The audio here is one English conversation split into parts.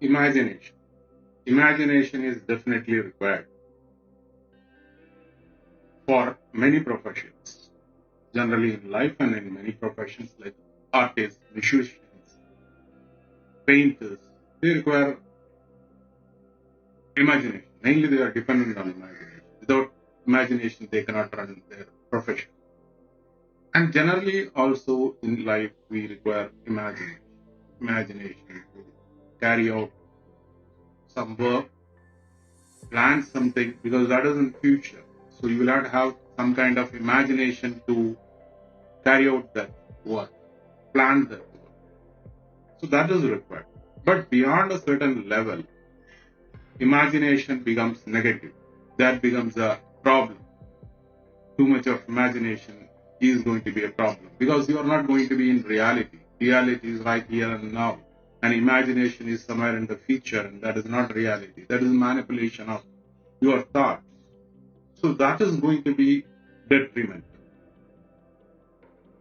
Imagination. Imagination is definitely required for many professions, generally in life and in many professions like artists, musicians, painters. They require imagination. Mainly, they are dependent on imagination. Without imagination, they cannot run their profession. And generally, also in life, we require imagination. Imagination to carry out some work, plan something, because that is in future. So you will have to have some kind of imagination to carry out that work, plan that work. So that is required. But beyond a certain level, imagination becomes negative. That becomes a problem. Too much of imagination is going to be a problem because you are not going to be in reality. Reality is right here and now. And imagination is somewhere in the future, and that is not reality. That is manipulation of your thoughts. So that is going to be detrimental.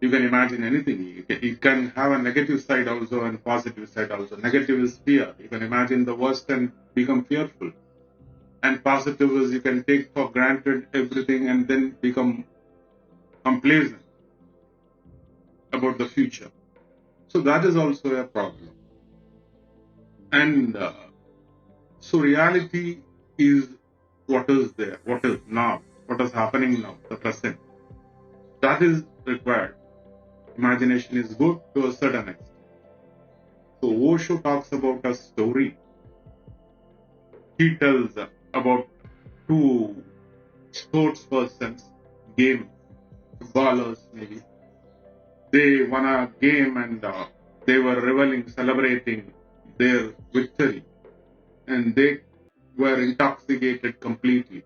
You can imagine anything. You can have a negative side also and positive side also. Negative is fear. You can imagine the worst and become fearful. And positive is you can take for granted everything and then become complacent about the future. So that is also a problem. And so reality is what is there, what is now, what is happening now, the present. That is required. Imagination is good to a certain extent. So Osho talks about a story. He tells about two sports persons, game ballers maybe. They won a game and they were reveling, celebrating their victory, and they were intoxicated completely.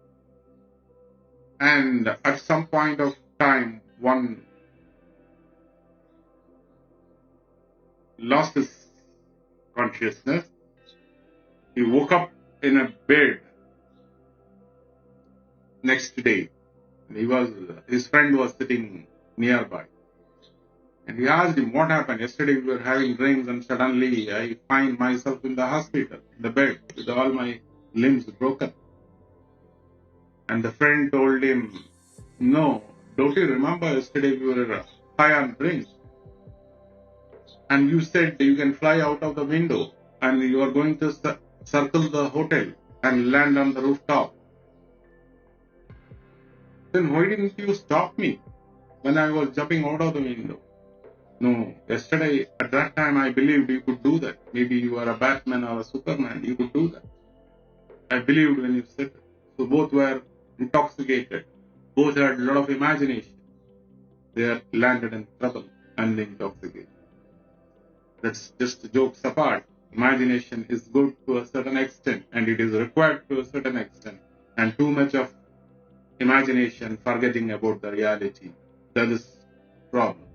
And at some point of time, one lost his consciousness. He woke up in a bed next day. His friend was sitting nearby. And he asked him, what happened? Yesterday we were having drinks and suddenly I find myself in the hospital, in the bed, with all my limbs broken. And the friend told him, no, don't you remember yesterday we were high on drinks? And you said you can fly out of the window and you are going to circle the hotel and land on the rooftop. Then why didn't you stop me when I was jumping out of the window? No, yesterday at that time I believed you could do that. Maybe you are a Batman or a Superman, you could do that. I believed when you said that. So both were intoxicated. Both had a lot of imagination. They had landed in trouble and intoxicated. That's just jokes apart. Imagination is good to a certain extent and it is required to a certain extent. And too much of imagination, forgetting about the reality, that is problem.